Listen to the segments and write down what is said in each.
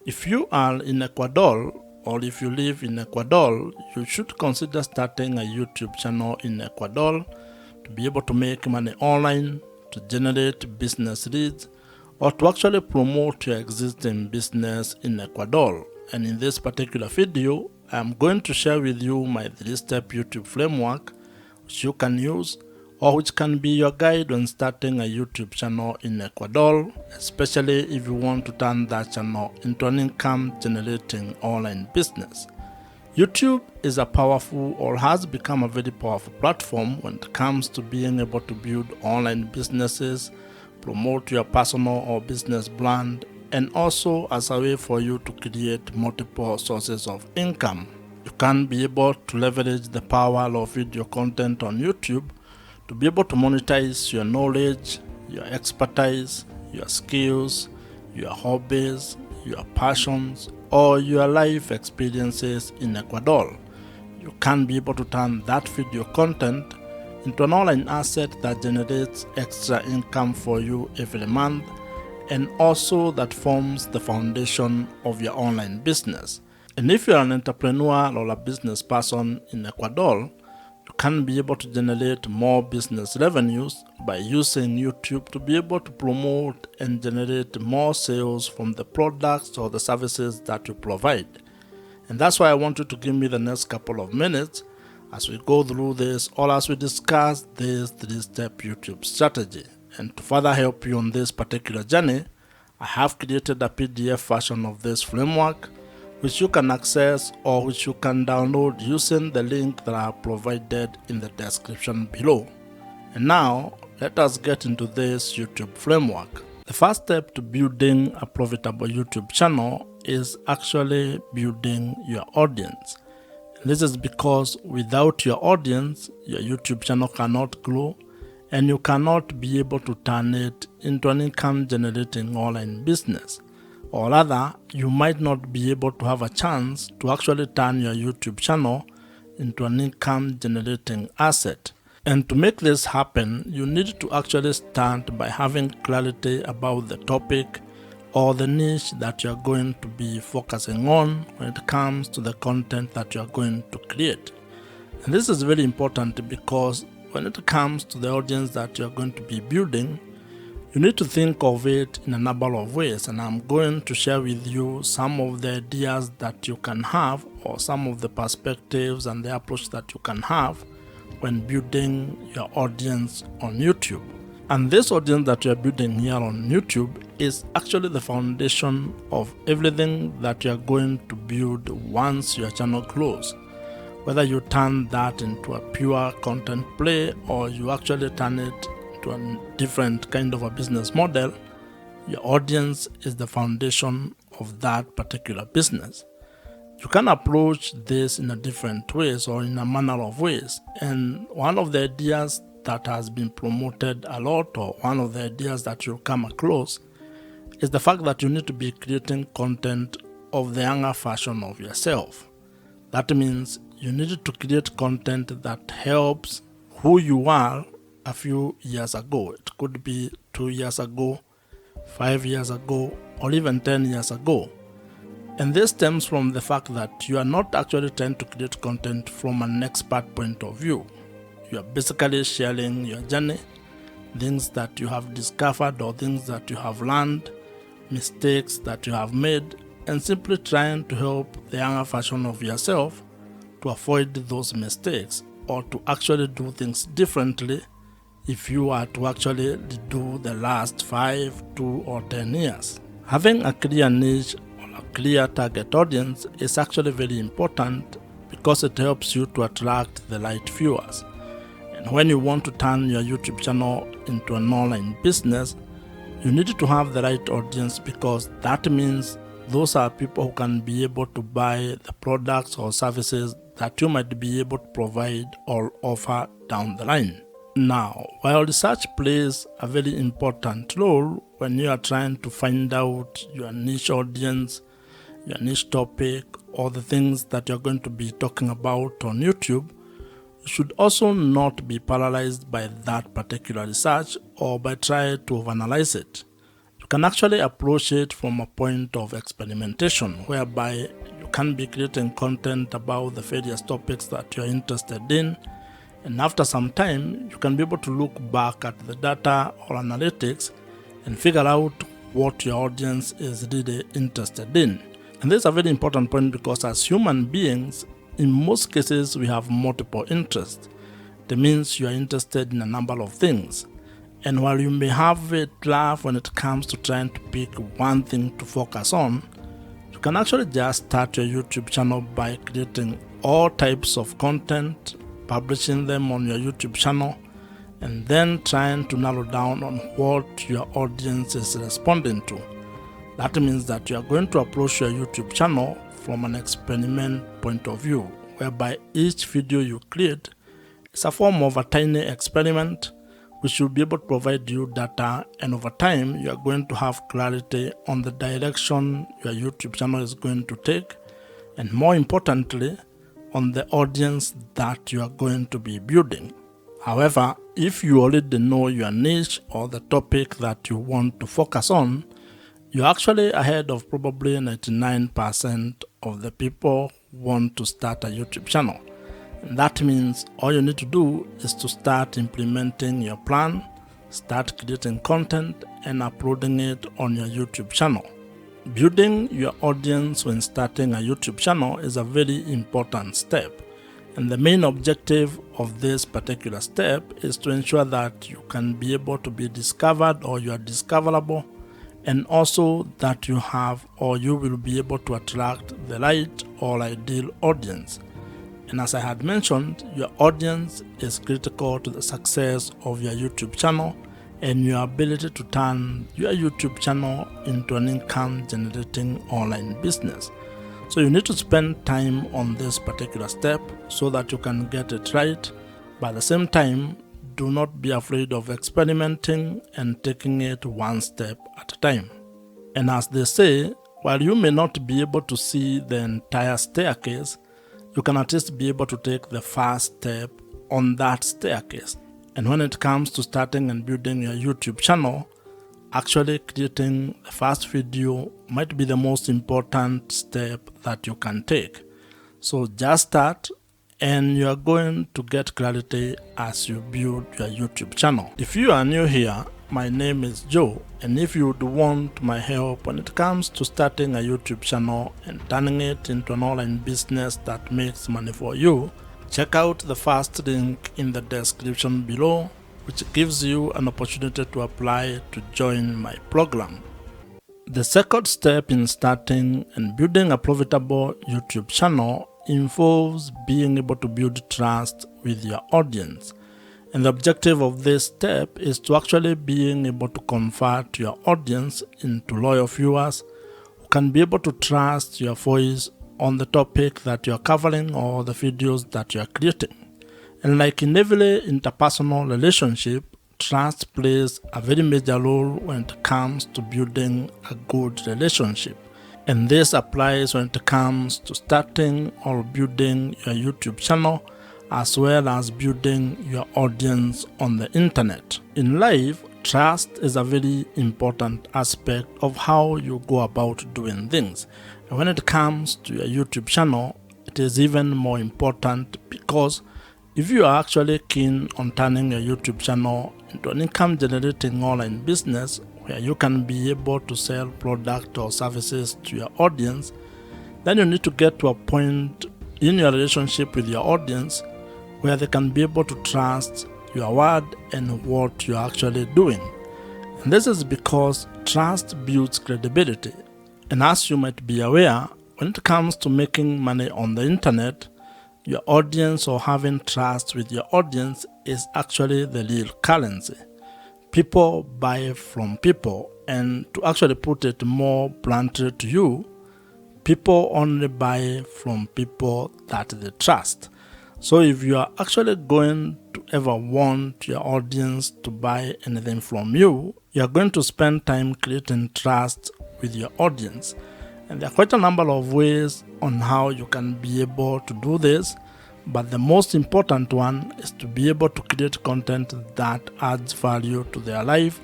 If you are in Ecuador, or if you live in Ecuador, you should consider starting a YouTube channel in Ecuador to be able to make money online, to generate business leads, or to actually promote your existing business in Ecuador. And in this particular video, I'm going to share with you my 3-step YouTube framework which you can use, or which can be your guide when starting a YouTube channel in Ecuador, especially if you want to turn that channel into an income generating online business. YouTube is a powerful, or has become a very powerful platform when it comes to being able to build online businesses, promote your personal or business brand, and also as a way for you to create multiple sources of income. You can be able to leverage the power of video content on YouTube to be able to monetize your knowledge, your expertise, your skills, your hobbies, your passions, or your life experiences in Ecuador. You can be able to turn that video content into an online asset that generates extra income for you every month, and also that forms the foundation of your online business. And if you're an entrepreneur or a business person in Ecuador, you can be able to generate more business revenues by using YouTube to be able to promote and generate more sales from the products or the services that you provide. And that's why I want you to give me the next couple of minutes as we go through this, or as we discuss this 3-step YouTube strategy. And to further help you on this particular journey, I have created a PDF version of this framework which you can access, or which you can download using the link that I have provided in the description below. And now, let us get into this YouTube framework. The first step to building a profitable YouTube channel is actually building your audience. And this is because without your audience, your YouTube channel cannot grow, and you cannot be able to turn it into an income generating online business. Or rather, you might not be able to have a chance to actually turn your YouTube channel into an income generating asset. And to make this happen, you need to actually start by having clarity about the topic or the niche that you're going to be focusing on when it comes to the content that you're going to create. And this is very important because when it comes to the audience that you're going to be building, you need to think of it in a number of ways, and I'm going to share with you some of the ideas that you can have, or some of the perspectives and the approach that you can have when building your audience on YouTube. And this audience that you're building here on YouTube is actually the foundation of everything that you're going to build once your channel grows. Whether you turn that into a pure content play, or you actually turn it to a different kind of a business model, your audience is the foundation of that particular business. You can approach this in a different ways, or in a manner of ways. And one of the ideas that has been promoted a lot, or one of the ideas that you'll come across, is the fact that you need to be creating content of the younger version of yourself. That means you need to create content that helps who you are a few years ago. It could be 2 years ago, 5 years ago, or even 10 years ago. And this stems from the fact that you are not actually trying to create content from an expert point of view. You are basically sharing your journey, things that you have discovered or things that you have learned, mistakes that you have made, and simply trying to help the younger version of yourself to avoid those mistakes, or to actually do things differently if you are to actually do the last 5, 2, or 10 years. Having a clear niche or a clear target audience is actually very important because it helps you to attract the right viewers. And when you want to turn your YouTube channel into an online business, you need to have the right audience, because that means those are people who can be able to buy the products or services that you might be able to provide or offer down the line. Now, while research plays a very important role when you are trying to find out your niche audience, your niche topic, or the things that you're going to be talking about on YouTube, you should also not be paralyzed by that particular research or by trying to overanalyze it. You can actually approach it from a point of experimentation, whereby you can be creating content about the various topics that you're interested in, and after some time you can be able to look back at the data or analytics and figure out what your audience is really interested in. And this is a very important point, because as human beings, in most cases we have multiple interests. That means you are interested in a number of things. And while you may have a laugh when it comes to trying to pick one thing to focus on, you can actually just start your YouTube channel by creating all types of content, publishing them on your YouTube channel, and then trying to narrow down on what your audience is responding to. That means that you are going to approach your YouTube channel from an experiment point of view, whereby each video you create is a form of a tiny experiment which will be able to provide you data, and over time you are going to have clarity on the direction your YouTube channel is going to take, and more importantly, on the audience that you are going to be building. However, if you already know your niche or the topic that you want to focus on, you're actually ahead of probably 99% of the people who want to start a YouTube channel. And that means all you need to do is to start implementing your plan, start creating content, and uploading it on your YouTube channel. Building your audience when starting a YouTube channel is a very important step. And the main objective of this particular step is to ensure that you can be able to be discovered, or you are discoverable, and also that you have, or you will be able to attract the right or ideal audience. And as I had mentioned, your audience is critical to the success of your YouTube channel and your ability to turn your YouTube channel into an income generating online business. So you need to spend time on this particular step so that you can get it right. But at the same time, do not be afraid of experimenting and taking it one step at a time. And as they say, while you may not be able to see the entire staircase, you can at least be able to take the first step on that staircase. And when it comes to starting and building your YouTube channel, actually creating the first video might be the most important step that you can take. So just start, and you are going to get clarity as you build your YouTube channel. If you are new here, my name is Joe, and if you would want my help when it comes to starting a YouTube channel and turning it into an online business that makes money for you, check out the first link in the description below, which gives you an opportunity to apply to join my program. The second step in starting and building a profitable YouTube channel involves being able to build trust with your audience. And the objective of this step is to actually being able to convert your audience into loyal viewers who can be able to trust your voice on the topic that you're covering or the videos that you're creating. And like in every interpersonal relationship, trust plays a very major role when it comes to building a good relationship. And this applies when it comes to starting or building your YouTube channel, as well as building your audience on the internet. In life, trust is a very important aspect of how you go about doing things. And when it comes to your YouTube channel, it is even more important, because if you are actually keen on turning your YouTube channel into an income generating online business where you can be able to sell products or services to your audience, then you need to get to a point in your relationship with your audience where they can be able to trust your word and what you're actually doing. And this is because trust builds credibility. And as you might be aware, when it comes to making money on the internet, your audience, or having trust with your audience, is actually the real currency. People buy from people, and to actually put it more bluntly to you, people only buy from people that they trust. So if you are actually going to ever want your audience to buy anything from you, you are going to spend time creating trust with your audience. And there are quite a number of ways on how you can be able to do this, but the most important one is to be able to create content that adds value to their life,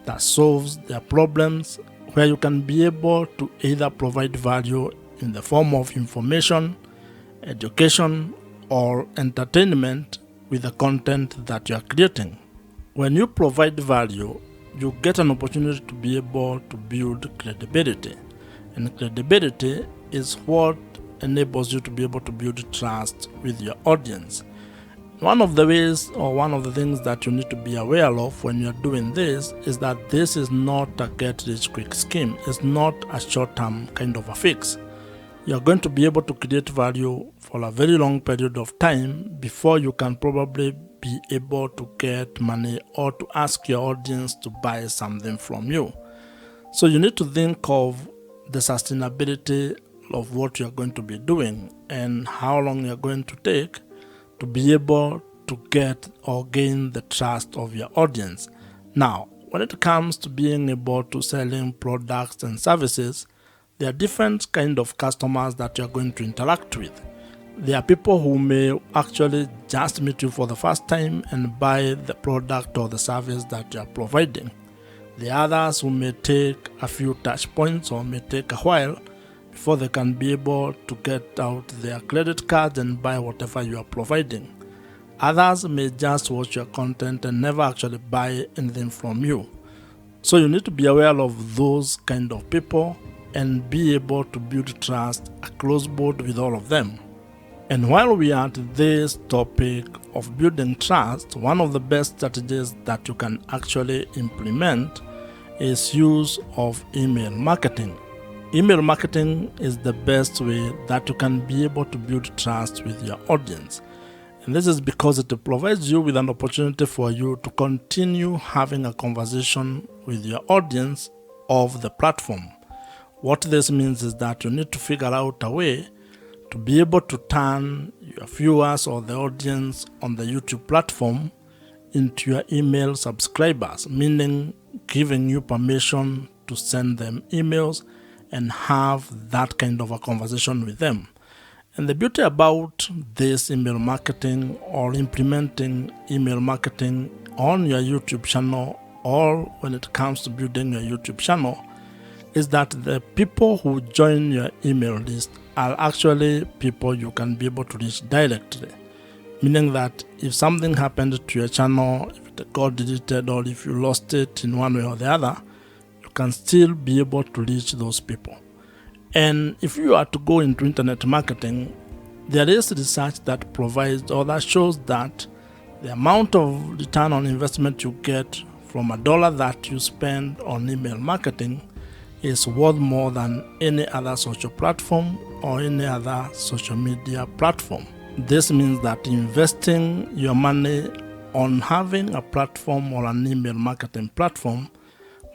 that solves their problems, where you can be able to either provide value in the form of information, education, or entertainment with the content that you are creating. When you provide value, you get an opportunity to be able to build credibility. And credibility is what enables you to be able to build trust with your audience. One of the ways, or one of the things that you need to be aware of when you're doing this is that this is not a get-rich-quick scheme. It's not a short-term kind of a fix. You're going to be able to create value for a very long period of time before you can probably be able to get money or to ask your audience to buy something from you. So you need to think of the sustainability of what you're going to be doing and how long you're going to take to be able to get or gain the trust of your audience. Now, when it comes to being able to selling products and services, there are different kind of customers that you're going to interact with. There are people who may actually just meet you for the first time and buy the product or the service that you are providing. The others who may take a few touch points or may take a while before they can be able to get out their credit cards and buy whatever you are providing. Others may just watch your content and never actually buy anything from you. So you need to be aware of those kind of people and be able to build trust across board with all of them. And while we are at this topic of building trust, one of the best strategies that you can actually implement is use of email marketing. Email marketing is the best way that you can be able to build trust with your audience. And this is because it provides you with an opportunity for you to continue having a conversation with your audience of the platform. What this means is that you need to figure out a way to be able to turn your viewers or the audience on the YouTube platform into your email subscribers, meaning giving you permission to send them emails and have that kind of a conversation with them. And the beauty about this email marketing or implementing email marketing on your YouTube channel or when it comes to building your YouTube channel is that the people who join your email list are actually people you can be able to reach directly. Meaning that if something happened to your channel, if it got deleted or if you lost it in one way or the other, you can still be able to reach those people. And if you are to go into internet marketing, there is research that provides or that shows that the amount of return on investment you get from $1 that you spend on email marketing is worth more than any other social platform or any other social media platform. This means that investing your money on having a platform or an email marketing platform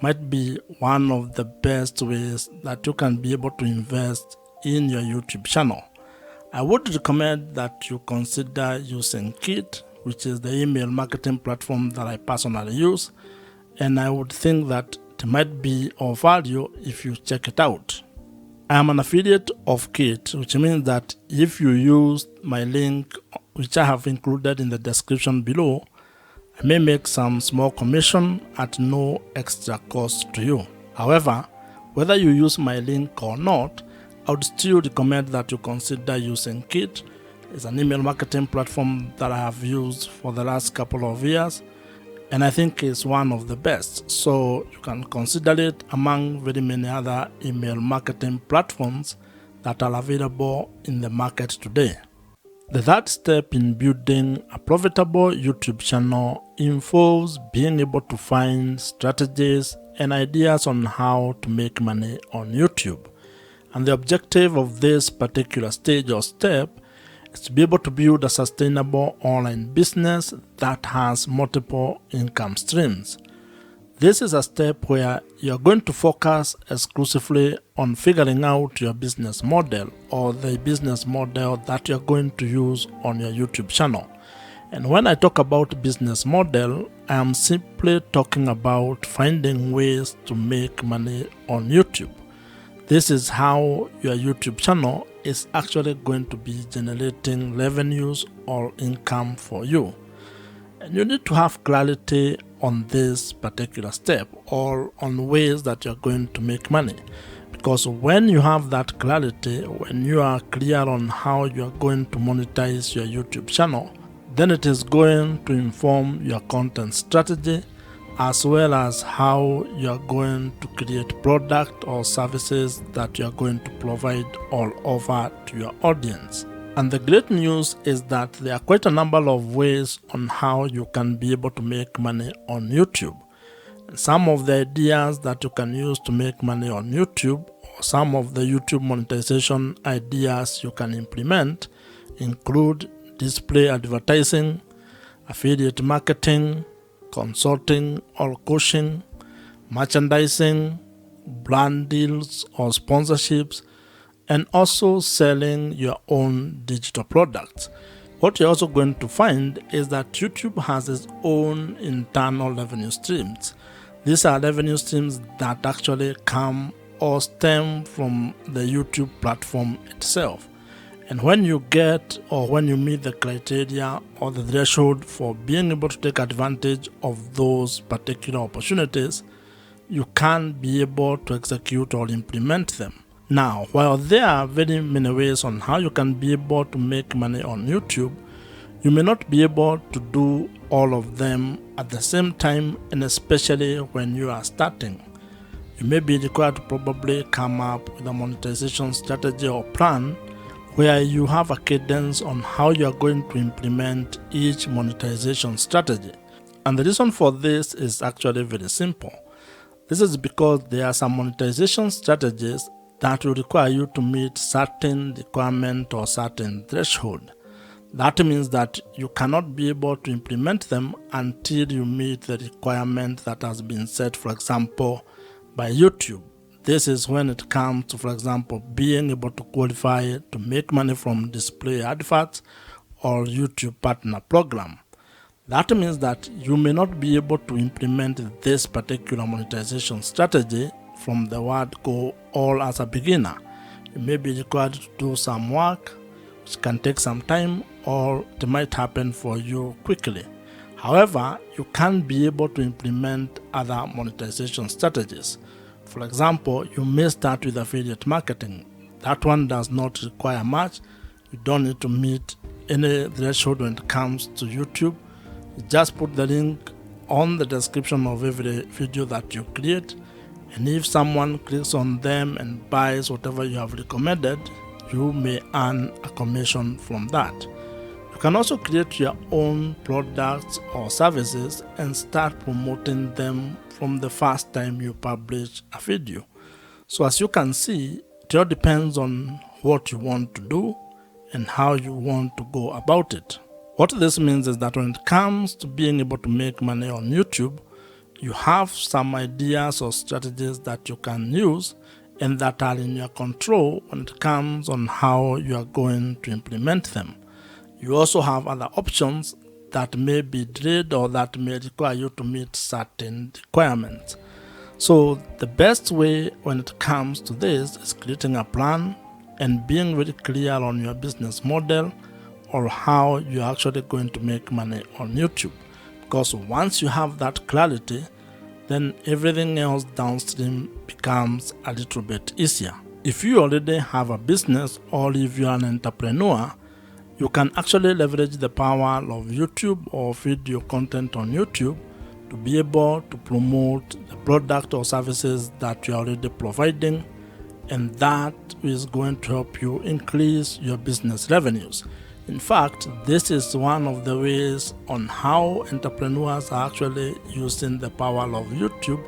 might be one of the best ways that you can be able to invest in your YouTube channel. I would recommend that you consider using Kit, which is the email marketing platform that I personally use, and I would think that it might be of value if you check it out. I am an affiliate of Kit, which means that if you use my link, which I have included in the description below, I may make some small commission at no extra cost to you. However, whether you use my link or not, I would still recommend that you consider using Kit. It's an email marketing platform that I have used for the last couple of years, and I think it's one of the best. So you can consider it among very many other email marketing platforms that are available in the market today. The third step in building a profitable YouTube channel involves being able to find strategies and ideas on how to make money on YouTube. And the objective of this particular stage or step is to be able to build a sustainable online business that has multiple income streams. This is a step where you're going to focus exclusively on figuring out your business model or the business model that you're going to use on your YouTube channel. And when I talk about business model, I am simply talking about finding ways to make money on YouTube. This is how your YouTube channel is actually going to be generating revenues or income for you. And you need to have clarity on this particular step or on ways that you're going to make money. Because when you have that clarity, when you are clear on how you are going to monetize your YouTube channel, then it is going to inform your content strategy as well as how you are going to create product or services that you are going to provide all over to your audience. And the great news is that there are quite a number of ways on how you can be able to make money on YouTube. And some of the ideas that you can use to make money on YouTube, or some of the YouTube monetization ideas you can implement, include display advertising, affiliate marketing, consulting or coaching, merchandising, brand deals or sponsorships, and also selling your own digital products. What you're also going to find is that YouTube has its own internal revenue streams. These are revenue streams that actually come or stem from the YouTube platform itself. And when you get or when you meet the criteria or the threshold for being able to take advantage of those particular opportunities, you can be able to execute or implement them. Now, while there are very many ways on how you can be able to make money on YouTube, you may not be able to do all of them at the same time, and especially when you are starting. You may be required to probably come up with a monetization strategy or plan where you have a cadence on how you are going to implement each monetization strategy. And the reason for this is actually very simple. This is because there are some monetization strategies that will require you to meet certain requirement or certain threshold. That means that you cannot be able to implement them until you meet the requirement that has been set, for example, by YouTube. This is when it comes to, for example, being able to qualify to make money from display adverts or YouTube partner program. That means that you may not be able to implement this particular monetization strategy from the word go all as a beginner. You may be required to do some work, which can take some time, or it might happen for you quickly. However, you can be able to implement other monetization strategies. For example, you may start with affiliate marketing. That one does not require much. You don't need to meet any threshold when it comes to YouTube. You just put the link on the description of every video that you create, and if someone clicks on them and buys whatever you have recommended, you may earn a commission from that. You can also create your own products or services and start promoting them from the first time you publish a video. So as you can see, it all depends on what you want to do and how you want to go about it. What this means is that when it comes to being able to make money on YouTube, you have some ideas or strategies that you can use and that are in your control when it comes on how you are going to implement them. You also have other options that may be delayed or that may require you to meet certain requirements. So the best way when it comes to this is creating a plan and being very clear on your business model or how you're actually going to make money on YouTube. Because once you have that clarity, then everything else downstream becomes a little bit easier. If you already have a business or if you're an entrepreneur, you can actually leverage the power of YouTube or video content on YouTube to be able to promote the product or services that you're already providing, and that is going to help you increase your business revenues. In fact, this is one of the ways on how entrepreneurs are actually using the power of YouTube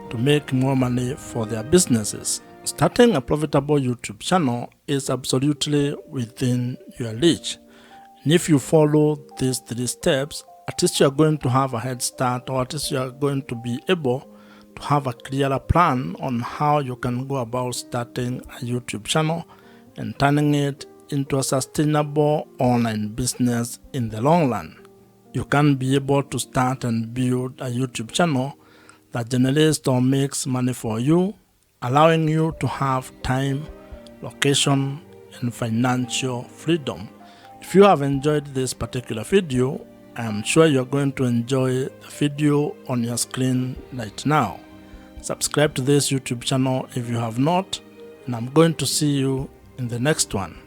to make more money for their businesses. Starting a profitable YouTube channel is absolutely within your reach. And if you follow these 3 steps, at least you are going to have a head start, or at least you are going to be able to have a clearer plan on how you can go about starting a YouTube channel and turning it into a sustainable online business in the long run. You can be able to start and build a YouTube channel that generates or makes money for you, allowing you to have time, location, and financial freedom. If you have enjoyed this particular video, I'm sure you're going to enjoy the video on your screen right now. Subscribe to this YouTube channel if you have not, and I'm going to see you in the next one.